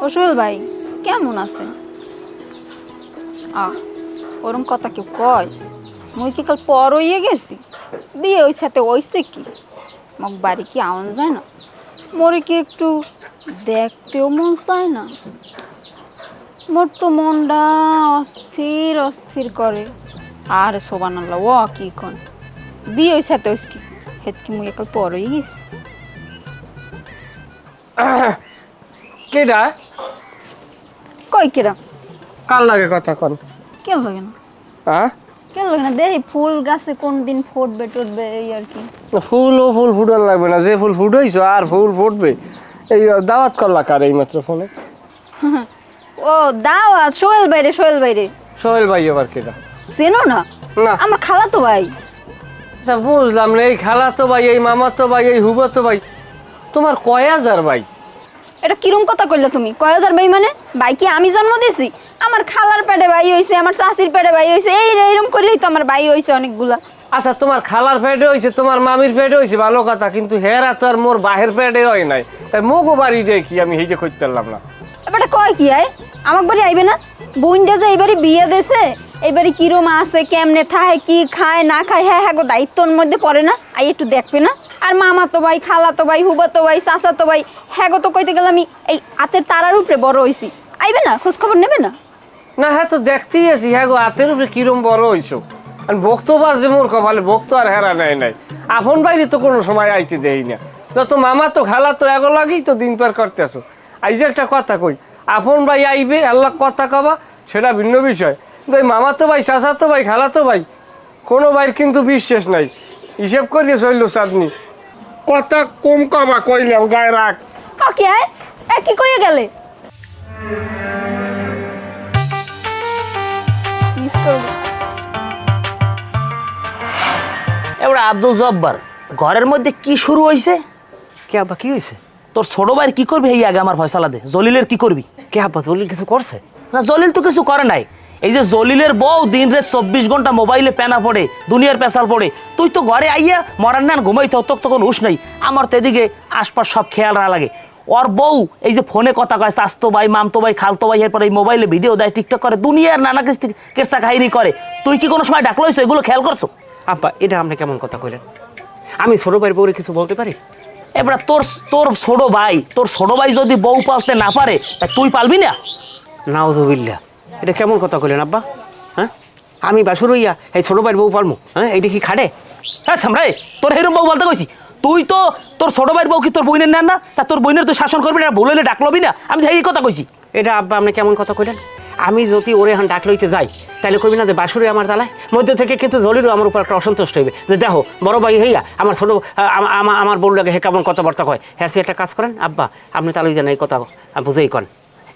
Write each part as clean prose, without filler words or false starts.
ও সোহেল ভাই কেমন আছেন? ওরম কথা কেউ কয়? মুই কি কাল পর হইয়ে গেছি? বিয়ে ওই সাথে ওইছে কি? মোক বাড়ি কি আওয়ান যায় না? মোরে কি একটু দেখতেও মন চায় না? মোর তো মনটা অস্থির অস্থির করে। আরে সোবানাল্লাহ ও কি কন বিয়ে ওই সাথে ওইস কি হেত কি মুই কাল পর হইয়ে গেছি? কেডা কই কেরা? কাল লাগে কথা কন। কেন লাগে না? হ্যাঁ কেন লাগে না? দেখি ফুল গাছে কোন দিন ফুটবে টুটবে এই আর কি। ফুল ফুটার লাগবে না, যে ফুল ফুটাইছো আর ফুল ফুটবে। এই দাওয়াত করলা কার এই মাত্র ফোনে? ও দাওয়াত সোহেল ভাই রে, সোহেল ভাই রে। সোহেল ভাই আবার কেডা? চেনো না? না। আমার খালাতো ভাই। আচ্ছা বুঝলাম না, এই খালাতো ভাই, এই মামাতো ভাই, এই হুবাতো ভাই, তোমার কয় হাজার ভাই? এটা কিরম কথা কইলা তুমি? কয় হাজার ভাই মানে? ভাই কি আমি জন্ম দিয়েছি? আমার খালার পেটে ভাই হইছে, আমার চাচির পেটে ভাই হইছে, এই রে এরকম করেই তো আমার ভাই হইছে অনেকগুলা। আচ্ছা তোমার খালার পেটে হয়েছে, তোমার মামির পেটে হয়েছে ভালো কথা, কিন্তু হেরা তো আর মোর বাহের পেটে হয় নাই, তাই মোগো বাড়ি যায় কি আমি হেঁটে করতে পারলাম না। এবারে কয় কি আয় আমার বাড়ি আইবে না? বোনটা যে এইবারই বিয়ে দিয়েছে, এইবারই কিরম আছে, কেমনে থাকে, কি খায় না খায়, হ্যাঁ হ্যাঁ গো দায়িত্বর মধ্যে পড়ে না? আই একটু দেখবে না? আর মামা তো ভাই, খালা তো ভাই, হুবা তো ভাই, চাচা তো ভাই, হ্যাঁ গো তো কইতে গেলে আমি এই হাতের তারার উপরে বড় হইছি। আইবে না? খোঁজ খবর নেবে না? না হ্যাঁ তো দেখতেই আছি, হ্যাঁ গো হাতের উপরে কিরম বড় হইছো। আর ভক্ত বাস যে মোর কপালে, ভক্ত আর হেরা নেয় নাই। আপন বাইরে তো কোনো সময় আইতে দেই না, যত মামা তো খালা তো এগো লাগেই তো দিন পার করতে আসো। আই যে একটা কথা কই, আপন ভাই আইবে আল্লাহ কথা কবা সেটা ভিন্ন বিষয়, কিন্তু এই মামা তো ভাই, চাচা তো ভাই, খালা তো ভাই, কোনো ভাইয়ের কিন্তু বিশ্বাস নাই। হিসেব করিয়ে চলল চাঁদনি, কথা কম কবা কইলাম গায়ে রাখ। ওকে আয় কি কইয়া গেলে? মিস করবো। এবার আব্দুল জব্বার ঘরের মধ্যে কি শুরু হয়েছে? কে আব্বা কি হয়েছে? তোর ছোট ভাইয়ের কি করবি এই আগে আমার ফয়সালা দে। জলিলের কি করবি? কে আব্বা জলিল কিছু করছে? না জলিল তো কিছু করে নাই। এই যে জলিলের বউ দিন রে 24 ঘন্টা মোবাইলে পেনা পড়ে, দুনিয়ার পেশাল পড়ে, তুই তো ঘরে আইয়া মরার না ঘুমাইতে হতো, তখন হুশ নাই। আমার তো এদিকে আশপাশ সব খেয়াল রাখা লাগে। ওর বউ এই যে ফোনে কথা কয়, চাস্তো ভাই, মামতো ভাই, খালতো ভাই, এরপর এই মোবাইলে ভিডিও দেয়, টিকটক করে, দুনিয়ার নানা কিছু কেসা কাহিনী করে। তুই কি কোনো সময় ডাকলো হয়েছো? এগুলো খেয়াল করছো? আব্বা এটা আপনি কেমন কথা কইলেন? আমি ছোট ভাইয়ের বউরে কিছু বলতে পারি? এবার তোর তোর ছোট ভাই যদি বউ পালতে না পারে তা তুই পালবি না? নাউজুবিল্লাহ, এটা কেমন কথা কইলেন আব্বা? হ্যাঁ আমি বাসুর হইয়া এই ছোট ভাইয়ের বউ পালমু? হ্যাঁ এইটা কি খাড়ে? হ্যাঁ সামরাই তোর হেরম বউ বলতে কইছি। তুই তো তোর ছোট ভাইয়ের বউ কি তোর বইনের নেন না? তা তোর বইনের তুই শাসন করবি না, ভুল হলে ডাকলবি না? আমি তো এই কথা কইছি। এটা আব্বা আপনি কেমন কথা কইলেন? আমি যদি ওরে এখন ডাক লইতে যাই তাহলে কবি না যে বাসুরে আমার তালায় মধ্যে থেকে, কিন্তু জলিরও আমার উপর একটা অসন্তুষ্ট হইবে যে দেখো বড় ভাই হইয়া আমার ছোট আমার বউ লাগে হে কেমন কথাবার্তা কয়। হ্যাঁ সে একটা কাজ করেন আব্বা, আপনি তালুই দেন এই কথা বুঝেই কন,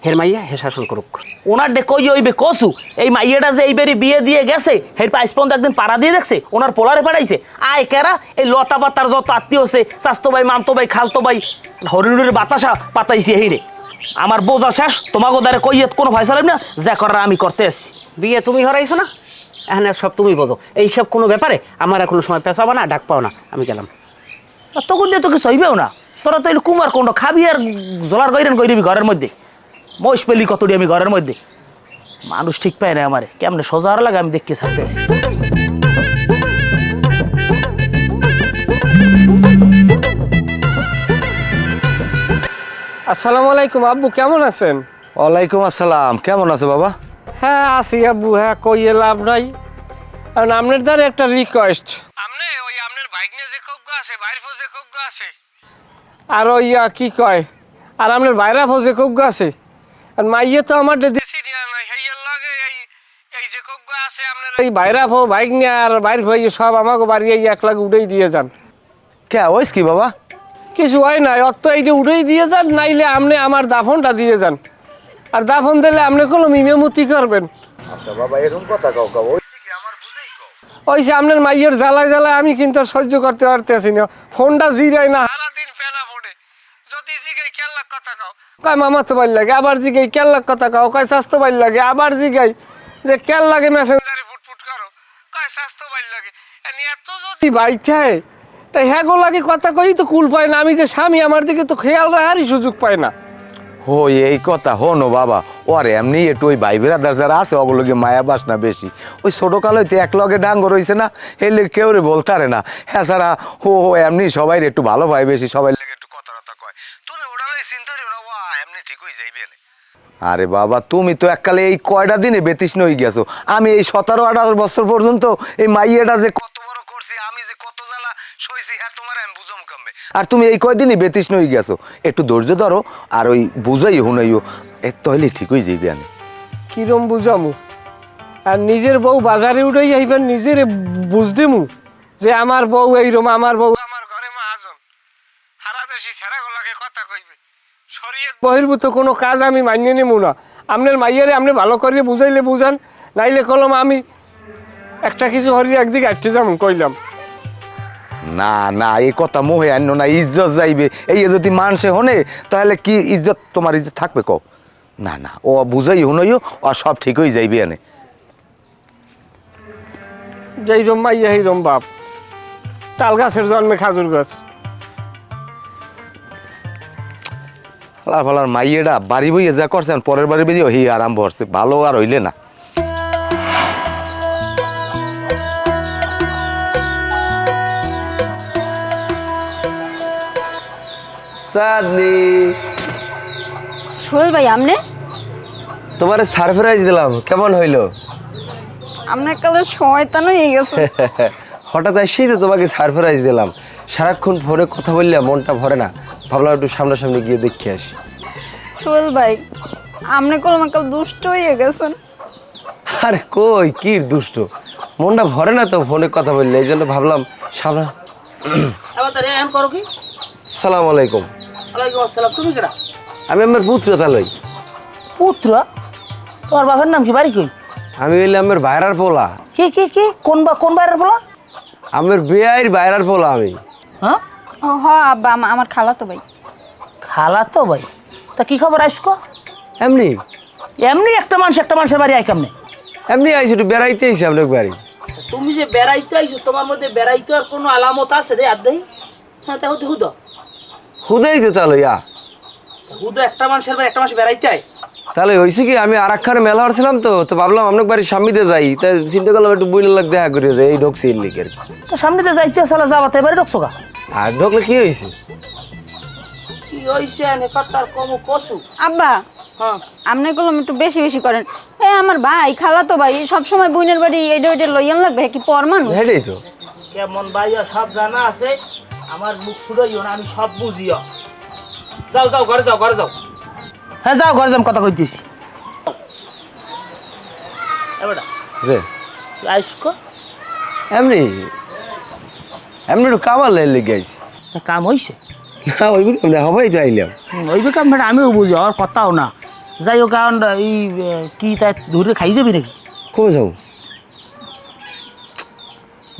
হের মাইয়া হে শাসন করুক। ওনার ডে কই হইবে কসু এই মাইয়াটা যে এইবারই বিয়ে দিয়ে গেছে, হের পাইস পর্যন্ত একদিন পাড়া দিয়ে দেখছে, ওনার পোলারে পাঠাইছে। আয় কেরা এই লতা পাতার যত আত্মীয় আছে, চাস্তো ভাই, মামতো ভাই, খালতো ভাই, হরিণের বাতাসা পাতাইছে হেইরে। আমার বোঝা শেষ, তোমাকে দ্বারা কইয়ে কোনো ফয়সালা না, যা করার আমি করতে আসছি। বিয়ে তুমি হরাইছো না, এখন সব তুমি বোঝো। এইসব কোনো ব্যাপারে আমার এখনো সময় পেছাবো না, ডাক পাও না, আমি গেলাম। তখন দিয়ে তোকে সইবেও না, তোরা তো এলো কুমার কোন্ড খাবি আর জলার গৈরেন গৈরবি ঘরের মধ্যে। মহিষ পেলি কতটি আমি ঘরের মধ্যে, মানুষ ঠিক পায় না আমারে, কেমনে সোজা হওয়ার লাগে আমি দেখতে ছাড়তে আসছি। আসসালামু আলাইকুম আব্বু, কেমন আছেন? ওয়ালাইকুম আসসালাম, কেমন আছো বাবা? হ্যাঁ আছি আব্বু, হ্যাঁ কইয়ে লাভ নাই। কারণ আপনার দ্বারা একটা রিকোয়েস্ট, আপনি ওই আপনার ভাইগনে যে খোকগো আছে, বাইর ফোজে খোকগো আছে, আর ওই কি কয়, আর আপনার বাইরা ফোজে খোকগো আছে, আর মাইয়ে তো আমার দেশি দিয়া নাই, হেইয়ের লগে এই যে খোকগো আছে আপনার এই বাইরা ফো, ভাইগনে আর বাইর ভাই সব আমাকে বাড়ি এই এক লাখ উড়েই দিয়ে যান। কে ওইস কি বাবা? কিছু হয় নাই, অত এইটা উড়েই দিয়ে যান, নাইলে আপনি আমার দাফনটা দিয়ে যান। আর দাফন দিলে আপনি কোনো মিমেমতি করবেন। আচ্ছা বাবা এরকম কথা কাও কাও, ওই যে আপনার মাইয়ের জ্বালায় জ্বালায় আমি কিন্তু আর সহ্য করতে পারতেছি না, ফোনটা জিরাই না, সারাদিন পেনা ফোটে। যদি জিগাই কেল্লাক কথা কাও, কয় মামা তো বাইর লাগে, আবার জিগাই কেল্লাক কথা কাও, কয় স্বাস্থ্য বাইর লাগে, আবার জিগাই যে কেল লাগে মেসেঞ্জারে ফুটফুট করো, কয় স্বাস্থ্য বাইর লাগে। এত যদি বাইক খায় তাই হ্যাঁ গো লাগে কথা কই তো কুল পায় না, আমি যে স্বামী আমার দিকে তো খেয়াল রাখারই সুযোগ পায় না। ও এই কথা হনো বাবা, ওর এমনি একটু ওই ভাই বেড়াদার যারা আছে ওগুলোকে মায়া বাসনা বেশি। ওই ছোটোকালইতে এক লগে ডাঙ্গ রয়েছে না, এলে কেউ রে বলতারে না। হ্যাঁ সারা ও এমনি সবাই একটু ভালো পায় বেশি, সবাই লেগে একটু কথা কয়। তুমি ওটালে চিন্তা করিও না, ও এমনি ঠিক হয়ে যাইবে। আরে বাবা তুমি তো এককালে এই কয়টা দিনে বেতৃষ্ণ হয়ে গেছো। আমি এই 17-18 বছর পর্যন্ত এই মাইয়াটা যে কত বড় করছি, আমি যে কত জ্বালা সইছি, হ্যাঁ তোমার আমি বুঝম কমবে। আর তুমি এই কয়দিনই বেতৃষ্ণ হয়ে গেছো, একটু ধৈর্য ধরো আর ওই বুঝাই হুনাইও, তাহলে ঠিক হয়ে যাইবে। আমি কিরম বুঝামু? আর নিজের বউ বাজারে উঠে যাইবেন, নিজের বুঝদেমু যে আমার বউ এইরম, আমার বউ আমার ঘরে মহাজন, সারা দেশি ছেড়া গলাকে কথা কইবে। শরীয়ত বহির্ভূত কোনো কাজ আমি মানিয়ে নেবো না। আপনার মাইয়ারে আপনি ভালো করে বুঝাইলে বুঝান, নাইলে কলম আমি একটা কিছু হরি একদিকে আটতে যাবো কইলাম। না না, এই কথা মোহে আনো না, ইজ্জত যাইবে। এই যদি মানুষে হনে তাহলে কি ইজ্জত, তোমার ইজ্জত থাকবে কও? না না, ও বুঝাই হুনাইও, ও সব ঠিক হয়ে যাইবে। এনে যেইরম মাইয়া সেইরম বাপ, তাল গাছের জন্মে খাজুর গাছ। ফালার ফালার মাইয়েটা বাড়ি বইয়ে যা করছেন, পরের বাড়ি বেরিয়ে হি আরাম্ভ হচ্ছে, ভালো আর হইলে না। চাঁদনি, সোহেল ভাই আমনে তোমার সারপ্রাইজ দিলাম, কেমন হইলো? আপনার কালে শয়তান হয়ে গেছে। হঠাৎ এসেই তো তোমাকে সারপ্রাইজ দিলাম। সারাক্ষণ ফোনে কথা বললে মনটা ভরে না, ভাবলাম একটু সামনাসামনি গিয়ে দেখে আসি। সোহেল ভাই আপনি কলম কাল দুষ্ট হয়ে গেছেন। আর কই কি দুষ্ট, মনটা ভরে না তো ফোনে কথা বললে, এই জন্য ভাবলাম সামনা। এবার তাহলে এখন করো কি? সালাম আলাইকুম। ওয়ালাইকুম আসসালাম। তুমি কেডা? আমি আমার পুত্র তালই। পুত্র? তোমার বাবার নাম কি, বাড়ি কই? আমি হইলে আমার বাইরার পোলা। কি কি কি কোন বাইরের বলা? আমার বেআইর বাইরার পোলা আমি। হ্যাঁ ও হ আব্বা, আমার খালা তো ভাই। খালা তো ভাই, তা কি খবর আইসকো? এমনি এমনি একটা মানুষের বাড়ি আই কেমনে? এমনি আইসি, একটু বেড়াইতে আইসি আপনার বাড়ি। তুমি যে বেড়াইতে আইছো, তোমার মধ্যে বেড়াইতে আর কোনো আলামত আছে রে? আর দেই হ্যাঁ, তা হতে হুদ হুদাই তো তালইয়া। হুদ একটা মানুষের বাড়ি একটা মাস বেড়াইতে আয়? তাহলে হয়েছে কি, আমি আর একখানে মেলা হচ্ছিলাম তো ভাবলাম আপনার বাড়ির সামনেতে যাই, তাই চিন্তা করলাম একটু বইলে লাগ দেখা করে যাই, এই ঢুকছি এর লিখে আর কি। তো সামনে তো যাইতে চলে যাবা, তাই বাড়ি ঢুকছো গা? আর ঢুকলে কি হয়েছে? কি হইছে নে কাটার কম কসু? আব্বা হ্যাঁ আপনি কলম একটু বেশি বেশি করেন। আমার ভাই খালা তো ভাই সব সময় বোনের বাড়ি এইটা ওইটা লইয়ান লাগবে, কি পর মানুষ? হেঁটেই তো। কেমন ভাইয়া সব জানা আছে, আমার মুখ ফুটাইও না, আমি সব বুঝিও। যাও যাও ঘরে যাও, ঘরে যাও। হ্যাঁ যাও ঘরে যাও, কথা কইতেছি। এবারে যে আইসকো এমনি এমনি একটু কামাল লেগে আইছি। কাম হইছে না ওইবি কেমন হবাই যাইলাম। ওই কাম ভেড়া আমিও বুঝি, আর কথাও না। যাই হোক, কারণ এই কি তাই ধরে খাই যাবি নাকি? কমে যাবো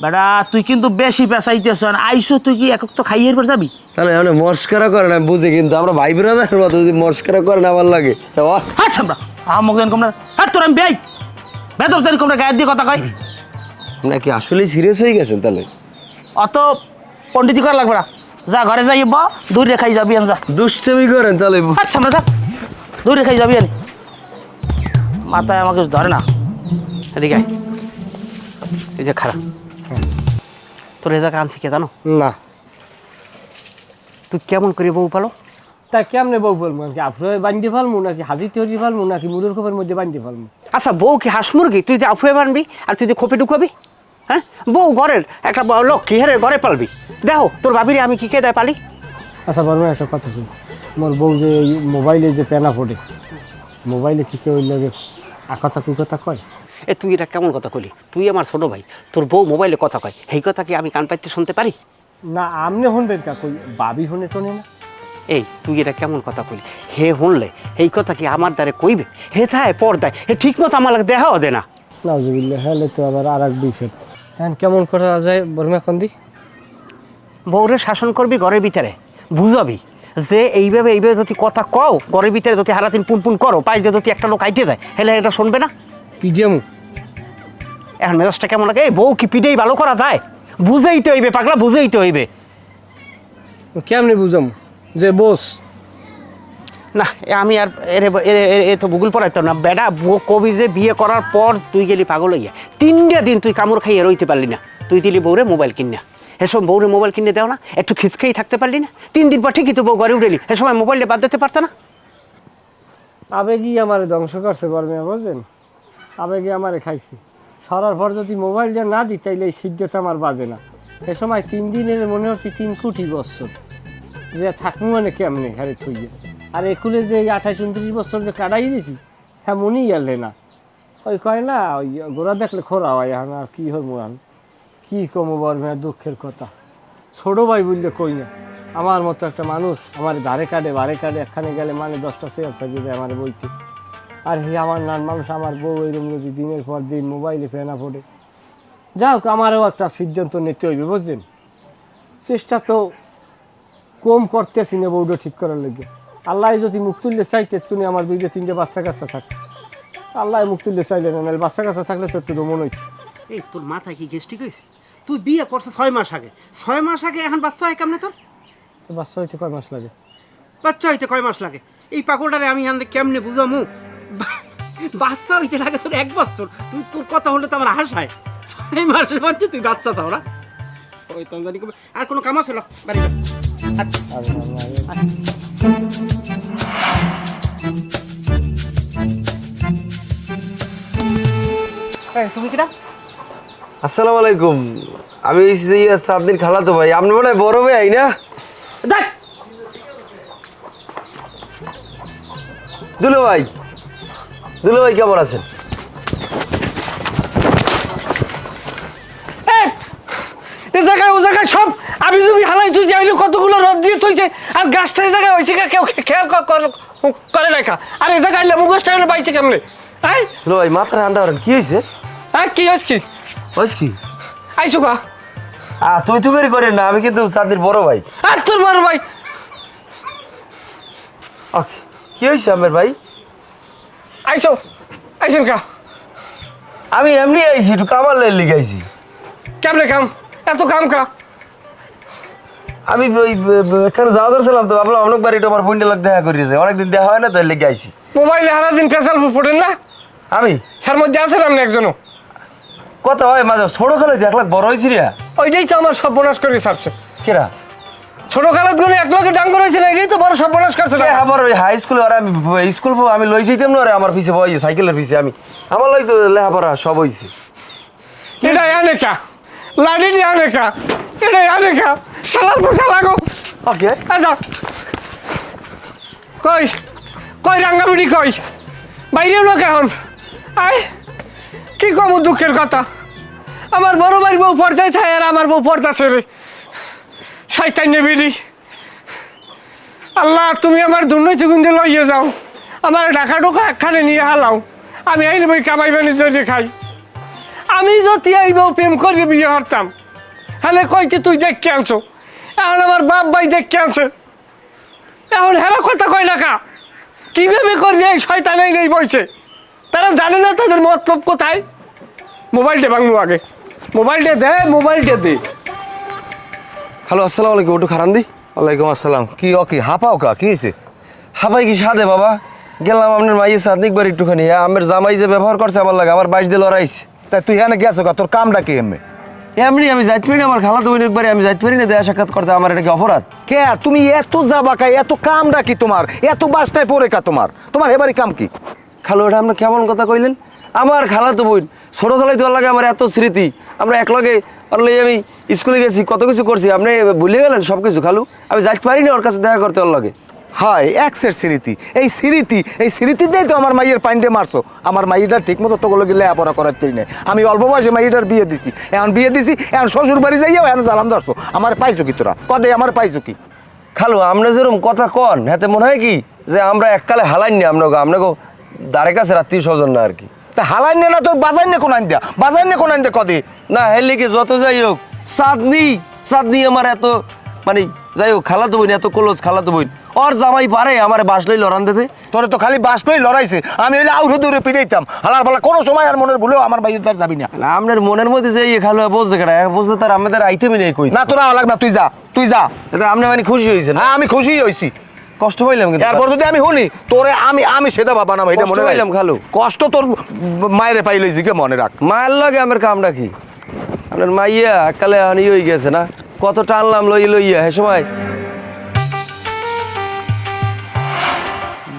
বেড়া, তুই কিন্তু বেশি পেঁচাইতেছ। আইসো তুই কি একক তো খাইয়ের পর যাবি? তাহলে এমনি মস্করা করে না বুঝে, কিন্তু আমরা ভাই ব্রাদার মতো যদি মস্করা করে না আমার লাগে। আচ্ছা আমরা আমাকে জানি কমরা, আর তোর আমি বেই বেদব জানি কমরা গায়ের দিয়ে কথা কয় নাকি আসলেই সিরিয়াস হয়ে গেছেন? তাহলে অত পণ্ডিতি করা লাগবে না। যা ঘরে যাই বা দূরে খাই যাবি যা। দুষ্টামি করেন তাহলে। আচ্ছা আমরা যা দূরে খাই যাবি আনি, মাথায় আমাকে ধরে না। এদিকে আয়। এই যে খারাপ তোর এ জায়গা আনছি কে জানো? না তুই কেমন করে বউ পালো? তা কেমনে বউ বলবো? নাকি আফ্রোয় বান্ধি ফেলমু, নাকি হাজি তৈরি ফেলমু, নাকি মুরুর খোপের মধ্যে বান্ধি ফেলমু? আচ্ছা বউ কি হাঁস মুরগি তুই যে আফুয়ে বানবি আর তুই যে খোপে ঢুকাবি? হ্যাঁ, বউ ঘরের একটা লক্ষ্মী, হেরে ঘরে পালবি। দেখো তোর ভাবিরে আমি কি কে দেয় পালি? আচ্ছা বড় একটা কথা শুন, মোর বউ যে এই মোবাইলে যে পেনা ফোটে, মোবাইলে কি কেউ লাগে আকথা কুকথা কয়? তুই এটা কেমন কথা কলি? তুই আমার ছোট ভাই, তোর বউ মোবাইলে কথা কয়, এই কথা কি আমি কান পাইতে শুনতে পারি? না আমনে শুনবেন কা, কই বাবি শুনে টোনে না। এই তুই এটা কেমন কথা কলি? হে শুনলে এই কথা কি আমার দ্বারে কইবে? হে থায় পর্দায়, হে ঠিক মতো আমার দেখাও দে না। নাউজুবিল্লাহ, হলে তো আবার আর এক বিষয়। এখন কেমন করা যায় বর্মা এখন দি? বউরে শাসন করবি ঘরের ভিতরে, বুঝাবি যে এইভাবে যদি কথা কও, ঘরের ভিতরে যদি হারাদিন পুন করো, পায়ে যদি একটা লোক আইটে যায়, হেলে এটা শুনবে না? পিডিএম এখন মেজাজটা কেমন লাগে? এই বউ কি পিঠেই ভালো করা যায়? বুঝেইতে হইবে পাগলা, বুঝেইতে হইবে। কেমনে বুঝাম যে বস? না আমি আর এ তো ভূগোল পড়াইতাম না বেটা কবি যে বিয়ে করার পর তুই গেলি পাগল হইয়া 3 দিন তুই কামড় খাইয়ে রইতে পারলি না, তুই দিলি বউরে মোবাইল কিনা, এ সময় বউরে মোবাইল কিনে দেও না, একটু খিচখেই থাকতে পারলি না, 3 দিন পর ঠিকই তো বউ ঘরে উঠেলি, এ সময় মোবাইলটা বাদ দিতে পারত না? আবেগই আমার ধ্বংস করছে বর্মিয়া, বুঝছেন? আবেগে আমারে খাইছি। সরার পর যদি মোবাইলটা না দিই তাইলে এই সিদ্ধটা আমার বাজে না। এ সময় 3 দিনের মনে হচ্ছে 3 কোটি বছর যে থাকবো মানে কেমনে হারে থইয়ে। আর একুলে যে 28-29 বছর যে কাটাই দিছি হ্যাঁ মনেই গেলে না। ওই কয় না ওই গোড়া দেখলে খোরা হয়, এখন আর কী হবো আমি কী কমো বর্মিয়া, দুঃখের কথা। ছোটো ভাই বললে কই না, আমার মতো একটা মানুষ আমার ধারে কাটে বারে কাটে, একখানে গেলে মানে 10টা সেল সাজিয়ে দেয় আমার বইতে। আর হে আমার নান মানুষ, আমার বউ এরকম যদি দিনের পর দিন মোবাইলে ফেনা পড়ে, যাই হোক আমারও একটা সিদ্ধান্ত নিতে হইবে, বুঝছেন? চেষ্টা তো কম করতেছি না বউটা ঠিক করার লেগে। আল্লাহ যদি মুখ তুললে চাইতে তুমি আমার 2-3টে বাচ্চা কাচ্চা থাকে, আল্লাহ মুখ তুললে চাইলে না, নাহলে বাচ্চা কাচ্চা থাকলে তো একটু মনে হইছে। এই তোর মাথায় কি গ্যাস ঠিক হয়েছে? তুই বিয়ে করছিস 6 মাস আগে, 6 মাস আগে এখন বাচ্চা হয় কেমনে তোর? তো বাচ্চা হইতে কয় মাস লাগে? বাচ্চা হইতে কয় মাস লাগে? এই পাগলটারে আমি এখান থেকে কেমনে বুঝামু? বাচ্চা হইতে লাগে তোর 1 বছর। তুই তোর কথা হলে তো আমার হাসায়, 6 মাসের মধ্যে তুই বাচ্চা দাও না? ওই তন্দানি আর কোনো কাম আছে? বাড়ি তুমি কিনা? আসসালামু আলাইকুম, আমি সাদনির খালাতো ভাই। আপনি মনে হয় বড় ভাই না? দেখ দুলো ভাই, দুলো ভাই কেমন আছেন? এ জায়গায় ও জায়গায় সব আমি যদি হালাই তুইছি, আমি কতগুলো রদ দিয়ে তুইছে, আর গাছটা এই জায়গায় হয়েছে কেউ খেয়াল করে লেখা। আর এই জায়গায় লেবু গাছটা এনে পাইছে কেমনে? হ্যাঁ দুলো ভাই মাত্রা ঠান্ডা করেন, কি হয়েছে? হ্যাঁ কি হয়েছে? কি হয়েছে কি? আইসো কা তুই তুই করেন না, আমি কিন্তু সাদনির বড় ভাই। আর তোর বড় ভাই কি হয়েছে আমার ভাই? আইসো আইসেন কা? আমি এমনি আইছি, একটু কামার লিগে আইছি। কেমনে কাম? এত কাম কা? আমি ওই এখানে যাওয়া ধরছিলাম তো, ভাবলাম অনেক বাড়ি আমার বোনটা লোক দেখা করিয়েছে, অনেকদিন দেখা হয় না তো, লেগে আইছি। মোবাইলে সারাদিন পেশাল পড়েন না? আমি এর মধ্যে আছেন আপনি একজনও? কথা হয় মাঝে ছোট খেলে 1 লাখ বড় হয়েছি রে। ওইটাই তো আমার সর্বনাশ করে ছাড়ছে। কেরা? ছোট কালত গুলো 1 লাখে ডাঙ্গর হয়েছিল, এটাই তো বড় সর্বনাশ করছে। আমার ওই হাই স্কুলে আর আমি স্কুল আমি লই যাইতাম না রে, আমার পিছে বই সাইকেলের পিছে আমি, আমার লই তো লেখাপড়া সব হয়েছে। এটা আনে কা লাডি আনে কা, এটা আনে কা শালার পোষা লাগো। ওকে আচ্ছা কই কই রাঙ্গাবিড়ি কই? বাইরে লোক এখন আয় কি কম দুঃখের কথা। আমার বড় ভাই বউ পর্দায় থাকে আর আমার বউ পর্দা ছেড়ে শয়তান বিড়ি। আল্লাহ তুমি আমার দুর্নীতি গুন্দে লইয়ে যাও, আমার ঢাকা ঢোকা একখানে নিয়ে হালাও, আমি এই বই কামাই বাণিজ্য দিয়ে খাই। আমি যদি এই বউ প্রেম করে বিয়ে করতাম হলে কইতে তুই দেখকে আনছো, এখন আমার বাপ ভাই দেখকে আনছে, এখন হেরা কথা কয় না কা? কীভাবে করবি এই শয়তানেই নেই বইছে, তারা জানে না তাদের মতলব কোথায়। মোবাইলটা ভাঙবো আগে, মোবাইলটা দে, মোবাইলটা দে। হ্যালো আসসালামু আলাইকুম, একটু খারান দি। ওয়ালাইকুম আসসালাম। কি কি হাঁপাও কা? কি হয়েছে? হাবাই কি সাদে বাবা, গেলাম আপনার মাইয়ের সাদনিক বার একটুখানি, আমার জামাই যে ব্যবহার করছে আমার লাগে, আমার 22 দিয়ে লড়াইছে। তা তুই এখানে গেছো কা? তোর কামটা কি এমনি? এমনি আমি যাইতে পারি না, আমার খালাতো বোন একবারে আমি যাইতে পারি না দেখা সাক্ষাৎ করতে, আমার এটা কি অপরাধ? কে তুমি এত যাবা কা? এত কামটা কি তোমার? এত বাসটায় পড়ে কা তোমার? তোমার এবারই কাম কি? খালো এটা আপনি কেমন কথা কইলেন? আমার খালাতো বোন ছোটো খালাই তো লাগে, আমার এত স্মৃতি, আমরা একলগে অনলাই আমি স্কুলে গেছি, কত কিছু করছি, আপনি ভুলে গেলেন সব কিছু খালু? আমি যাইতে পারি না ওর কাছে দেখা করতে ওর লাগে। হয় এক্সের স্মৃতি, এই স্মৃতিতেই তো আমার মাইয়ের পাইন্ডে মারছো। আমার মাইয়েটা ঠিক মতো তোগুলো গেলে লেখাপড়া করার তৈরি নেই। আমি অল্প বয়সে মাইয়েটার বিয়ে দিছি, এখন শ্বশুর বাড়ি যাইয়াও এখন জ্বালান ধরছো। আমার পাইছো কি তোরা? কদে আমার পাইছো কি? খালু আপনি যেরকম কথা কন হাতে মনে হয় কি যে আমরা এককালে হালাই নি আপনাকে দ্বারে কাছে আত্মীয় স্বজন না আর কি। তা হালাই নে না তোর বাজার নে কোন আইন দেয়া, বাজার নে কোন আইন দে কদে না হেলে কি যত যাই হোক চাঁদনি আমার এত মানে যাই হোক খালাতো বোন, এত ক্লোজ খালাতো বোন, ওর জামাই পারে আমার বাস লই লড়ান দিতে। তোরে তো খালি বাস পেয়ে লড়াইছে, আমি হইলে আউরে দূরে পিড়াইতাম। হালার বেলা কোনো সময় আর মনের ভুলেও আমার বাইরে তার যাবি না। আপনার মনের মধ্যে যে খালু বুঝতে কেটা বুঝতে তার আমাদের আইতেমি নেই কই না তোরা লাগ না, তুই যা, তুই যা। এটা আপনি মানে খুশি হয়েছেন? হ্যাঁ আমি খুশি হয়েছি। কষ্ট পাইলাম কিন্তু এরপর যদি আমি শুনি তোরে আমি সেটা বাবা না এটা কষ্ট মনে পাইলাম খালু। কষ্ট তোর মায়েরে পাইলে জিকে মনে রাখ। মায়ের লগে আমার কামটা কি আপনার মাইয়া কালে আনি হয়ে গেছে না, কত টানলাম লইয়া হে সময়।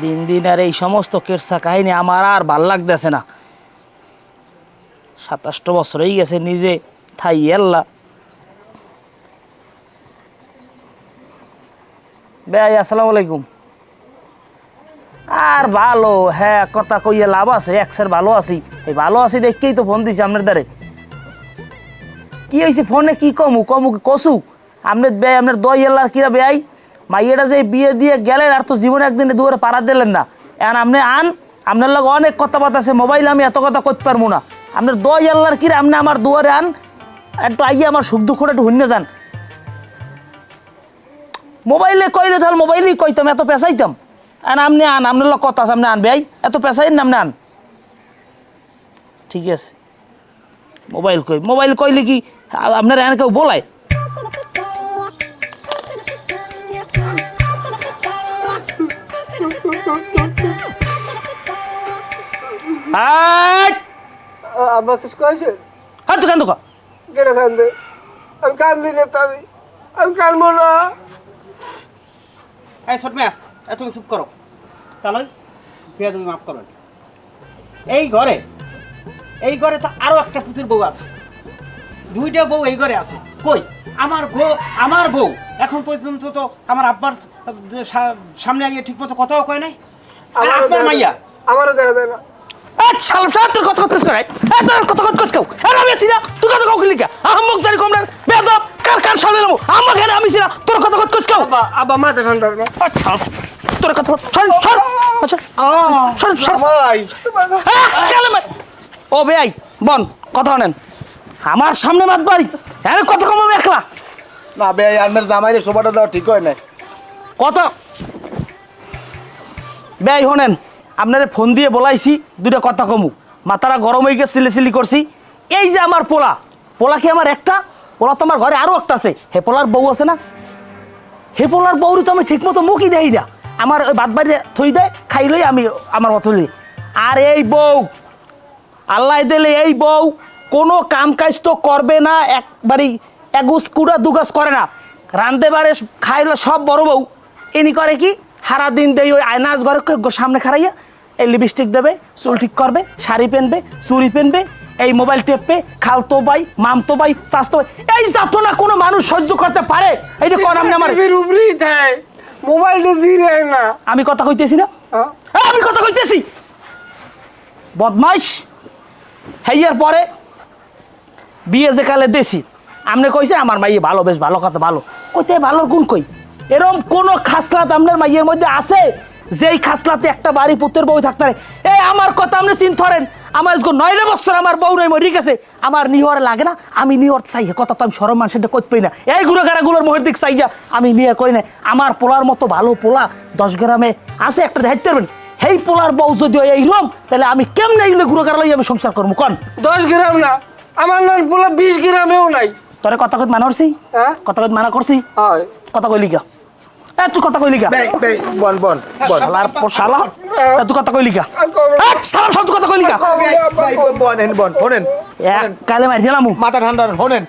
দিন দিন আর এই সমস্ত কেরসা কাহিনী আমার আর ভাল লাগতেছে না। 27 বছর হয়ে গেছে নিজে থাই এল্লা। ভাই আসসালামু আলাইকুম। আর ভালো, হ্যাঁ কথা কইয়া লাভ আছে, একসের ভালো আছি। এই ভালো আছি দেখেই তো ফোন দিছি আপনার দ্বারে। কি হয়েছে ফোনে কি কমু কসু আপনার ব্যয় আপনার দই এল্লার কিরা ব্যয় মাইয়েটা যে বিয়ে দিয়ে গেলেন আর তো জীবনে একদিনে দুয়ারে পাড়া দিলেন না। এখন আপনি আপনার লগে অনেক কথাবার্তা আছে, মোবাইলে আমি এত কথা করতে পারবো না। আপনার দই আল্লাহর কিরা আপনি আমার দুয়ারে একটু আইয়ে আমার সুখ দুঃখটা একটু হুন্যে যান। মোবাইলে কইলে তাহলে মোবাইলেই কইতাম, এত পেঁচাইতাম। আপনি আপনার লোক কথা আছে, আপনি আনবে এত পেঁচাইন না, আপনি ঠিক আছে। মোবাইল কইলে কি আপনার এখানে কেউ বলায়? আব্বা কিছু কয়েছে? হ্যাঁ তো কেন কেন কান্দে? আমি কান্দি না তো, আমি কানবো না। এই ছোট মেয়া তুমি চুপ করো। তাহলে বিয়া তুমি মাফ করো। এই ঘরে তো আরো একটা পুতুর বউ আছে, দুইটা বউ এই ঘরে আছে। কই আমার বউ এখন পর্যন্ত তো আমার আব্বার সামনে আইয়ে ঠিক মতো কথাও কয় নাই। আর আপনার মাইয়া আমারও দেখা যায় না। তোর কথা আমি আছি না, তুই কথা কাউ লিখা আহমক জানি কমরার বেদব কার সামনে নামো আমার ঘরে আমি ছিলাম, তোর কথা কও। আব্বা মাথা ঠান্ডা না। আচ্ছা তোর কথা ও বেআই বন কথা নেন আমার সামনে মাত বাড়ি কথা কম একলা না ভাই আপনার জামাইরে সোফাটা দেওয়া ঠিক হয় না। কথা বেআই শোনেন, আপনারে ফোন দিয়ে বলাইছি দুইটা কথা কমু, মাথাটা গরম হয়ে গেছে, সিলি করছি। এই যে আমার পোলা কি আমার একটা পোলা, তো আমার ঘরে আরো একটা আছে। হে পোলার বউ আছে না, হে পোলার বউরি তো আমি ঠিক মতো মুখই দেই না, আমার ওই বাদ বাড়ি থই দেয়, খাইলই আমি আমার মতো। আর এই বউ আল্লাহ দিলে এই বউ কোনো কাম কাজ তো করবে না, একবারই এগুস কুড়া দুগাছ করে না, রান্ধতে পারে খাইলে সব বড় বউ। ইনি করে কি সারা দিন দেই ওই আয়নাজ ঘরে সামনে খারাইয়া এই লিপস্টিক দেবে, চুল ঠিক করবে, শাড়ি পেনবে, চুড়ি পেনবে, এই মোবাইল টেপবে, খালতো ভাই মামতো ভাই চাচতো ভাই, এই যাতো না কোনো মানুষ সহ্য করতে পারে? এইটা কোন আপনি আমার মোবাইলটা জিরে না। আমি কথা কইতেছি না, আমি কথা কইতেছি বদমাইশ। হেয়ার পরে বিয়ে যে কালে দেশি আপনি কইছে আমার মাইয়ে ভালো, বেশ ভালো কথা, ভালো কইতে ভালোর গুণ কই? এরকম কোন খাসলাত আপনার মাইয়ের মধ্যে আছে যেই খাসলাতে একটা বাড়ি পুত্রের বউ থাকতে পারে? এই আমার কথা আপনি চিন্তা করেন, আমার 9 বছর আমার বউ নাই মরি গেছে, আমার নিহর লাগে না? আমি নিহর চাই কথা তো আমি সরম মানুষের কইতে পাই না। এই গুড়াগুলোর মোহের দিক চাই যা আমি নিয়ে করি না। আমার পোলার মতো ভালো পোলা 10 গ্রামে আছে, একটা দেখতে পারবেন। সেই পোলার বউ যদি এইরকম, তাহলে আমি কেমনে এইগুলো গুড়াগাড়া লই আমি সংসার করবো? কন 10 গ্রাম না, আমার না পোলা 20 গ্রামেও নাই। তোরে কথা কইতে মানা করছি? কথা কইতে মানা করছি? কথা কইলি কা? তুই কথা কইলি কা? বন শালার শালা তুই কথা কইলি কা? শালা তুই কথা কইলি কা? শোনেন কালে মারি দিলাম মাথা ঠান্ডা শোনেন।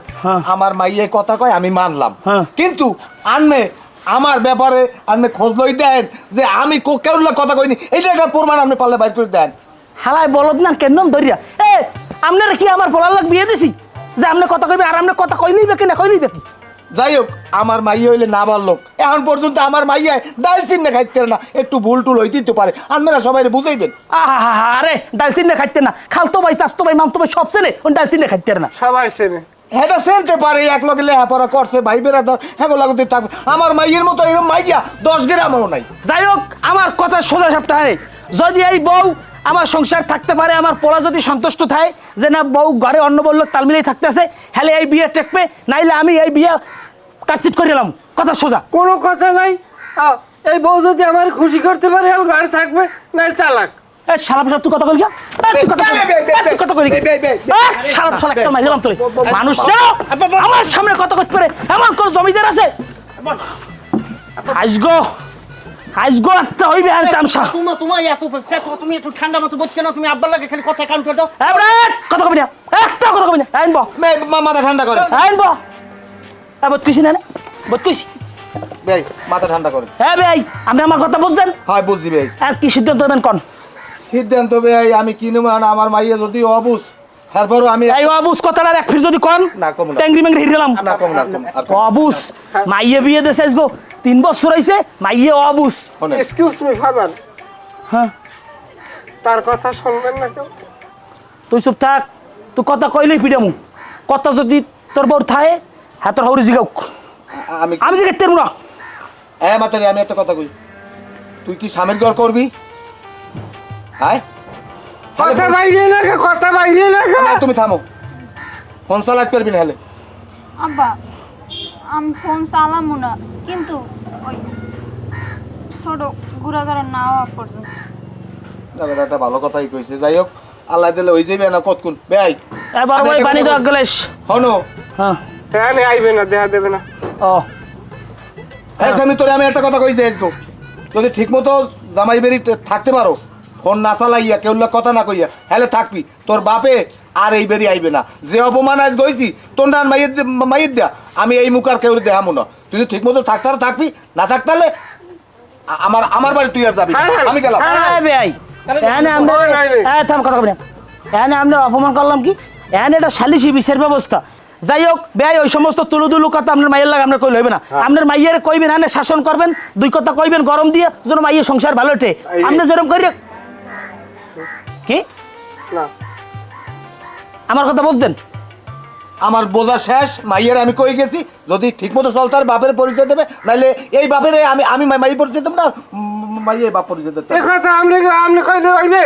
আমার মাইয়ে কথা কয় আমি মানলাম, কিন্তু আনমে আমার ব্যাপারে আপনি খোঁজ লই দেন যে আমি কেউ কথা কইনি, এইটা একটা প্রমাণ আপনি পারলে বাইর করে দেন। হালাই বলদ না কেন ধরিয়া আপনারা কি আমার পোলার লাগ বিয়ে দিছি যে আপনি কথা কইবে আর আপনি কথা কইলেই বেকি না কইলেই বেকি? যাই হোক আমার মাইয়া হইলে না বললো, এখন পর্যন্ত আমার মাইয়া ডাল চিন্নে খাইতে না, একটু ভুল টুল হইতে পারে, আপনারা সবাই বুঝাইবেন। আরে ডাল চিন্নে খাইতে না, খালতো ভাই চাচতো ভাই মামতো ভাই সব চেনে, ডাল চিন্নে খাইতে না। সবাই চেনে, এটা চিনতে পারে, এক লগে লেখাপড়া করছে, ভাই বেড়াদার হ্যাঁ লাগতে থাকবে। আমার মাইয়ের মতো এরকম মাইয়া 10 গ্রামও নাই। যাই হোক আমার কথা সোজা সাপটা, যদি এই বউ আমার সংসার থাকতে পারে, আমার পোলা যদি সন্তুষ্ট থাকে যে না বউ ঘরে অন্য বললো তাল মিলিয়ে থাকতেছে, হলে এই বিয়ে টেকবে, নাইলে আমি এই বিয়ে কাটছিট করে এলাম। কথা সোজা, কোনো কথা নাই। এই বউ যদি আমার খুশি করতে পারে ঘরে থাকবে, নাই তালাক। শালা তুই কথা কইলি কথা কইলি শালা একটা মারি দিলাম তোরে। মানুষ আমার সামনে কথা কইতে পারে এমন কোন জমিদার আছে? আজগো আজগো একটা হইবে আর তামসা তুমি একটু ঠান্ডা মতো বলছো না, তুমি আব্বার লাগে খালি কথা কাউন্টার দাও। কথা কবি না, একটা কথা কবি না, আইনব মাথা ঠান্ডা করে আইনব বদকুছি না বদকুছি। ভাই মাথা ঠান্ডা করেন। হ্যাঁ ভাই আপনি আমার কথা বুঝছেন? হয় বুঝছি ভাই। আর কি সিদ্ধান্ত নেবেন কোন? সিদ্ধান্ত ভাই আমি কি নেব, আমার মাইয়া যদি অবুঝ, তারপরও আমি এই অবুজ কথাটা এক ফির যদি কোন না কম না। ট্যাংরি ম্যাংরি হিরলাম না কম না কম আর কম। অবুজ মাইয়ে বিয়ে দেশে আজগো 3 বছর হইছে, মাইয়ে অবুজ। শোনেন, এক্সকিউজ মি ফাদার, হ্যাঁ তার কথা শুনবেন না কেউ? তুই চুপ থাক, তুই কথা কইলেই পিডামু। কথা যদি তোর বউর থাহে হ্যাঁ তোর হৌরি জিগাউক, আমি আমি জিগাইতে পারবো না। মাতারি আমি একটা কথা কই, তুই কি স্বামীর ঘর করবি? হ্যাঁ কথা বাইরে লাগে, কথা বাইরে লাগে। তুমি থামো, ফোন চালাতে পারবি না হলে। আব্বা আমি ফোন চালামো না, কিন্তু ওই ছোট ঘোরাঘাড়া না হওয়া পর্যন্ত। একটা ভালো কথাই কইছে, যাই হোক আল্লাহ দিলে হয়ে যাবে না কতক্ষণ বেয়াই। এবার ওই পানি দাও এক গ্লাস। হনো হ্যাঁ হ্যাঁ আইবে না, দেখা দেবে না। ও হ্যাঁ স্বামী তোরে আমি একটা কথা কইতে আসবো, যদি ঠিক মতো জামাই বেরি থাকতে পারো, ফোন না চালাইয়া কেউ কথা না কইয়া হ্যালে থাকবি, তোর বাপে আর এই বেরি আইবে না। যে অপমান আজ গইছি তোর না মাইয়ের দেয়া, আমি এই মুখ আর কেউ দেখামো না। তুই যদি ঠিক মতো থাকতে থাকবি, না থাকতে হলে আমার বাড়ি তুই আর যাবি না। আমি গেলাম। হ্যাঁ ভাই এখানে আমরা থাম কথা কবি না, এখানে আমরা অপমান করলাম কি? এখানে এটা সালিশি বিচার ব্যবস্থা। যাই হোক ভাই ওই সমস্ত তুলুদুলু কথা আপনার মাইয়ের লাগে আপনার কইলে হইবে না। আপনার মাইয়ের কইবেন, এখানে শাসন করবেন, 2 কথা কইবেন গরম দিয়ে, যেন মাইয়ের সংসার ভালো ওঠে। আপনি যেরকম করি কি না আমার কথা বুঝতেন? আমার বোঝা শেষ, মাইয়ের আমি কই গেছি, যদি ঠিক মতো চল তার বাপের পরিচয় দেবে, নাইলে এই বাপের আমি মাই পরিচয় দেবো না, মাইয়ের বাপ পরিচয় দেবে। এ কথা আপনি কইলে হইবে?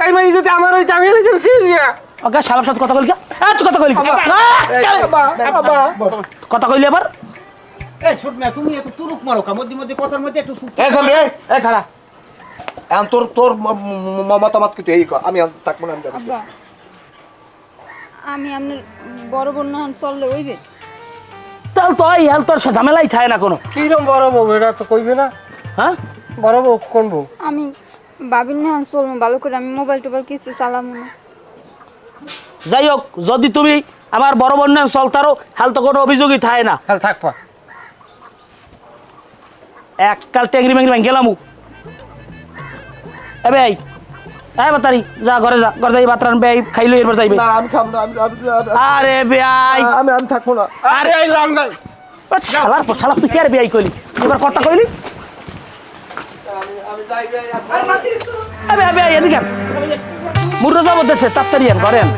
এই মাই যদি আমার হইতে আমি হইতাম সিরিয়া। ওকে শালার সাথে কথা কইলি কি? তুই কথা কইলি কি? কথা কইলি আবার? এই শুট না, তুমি এত তুরুক মারো কা, মধ্যে মধ্যে কথার মধ্যে একটু চুপ। এই সামনে এই খাড়া, এখন তোর মতামত কি তুই এই কর, আমি থাকবো না, আমি যাবো। আব্বা আমি আপনার বড় বোন না চললে হইবে? তাহলে তো এই হাল তোর ঝামেলাই থাকে না কোনো। কিরম বড় বউ, এটা তো কইবে না। হ্যাঁ বড় বউ কোন বউ? আমি বাবির না চলবো ভালো করে, আমি মোবাইল টোবাইল কিছু চালামো না। যাই হোক যদি তুমি আমার বড় বন্যা চলতারও হাল তো কোনো অভিযোগই থাকে না। তাহলে থাকবা। এককাল ট্যাংরি ম্যাংরি ব্যাংক গেলাম এ ভাই এই বাতারি যা ঘরে যা, ঘরে যাই বাতরান বেই খাইলো এরপর যাইবে। না আমি খাবো না, আরে বেয়াই আমি থাকবো না। আরে এই লন্ডন শালার পর শালা তুই কে আর বেয়াই কইলি? এবার কথা কইলি আমি যাই এ বেয়াই এদিকে মুর্রা যাবো দেশে তাড়াতাড়ি ঘরে আন।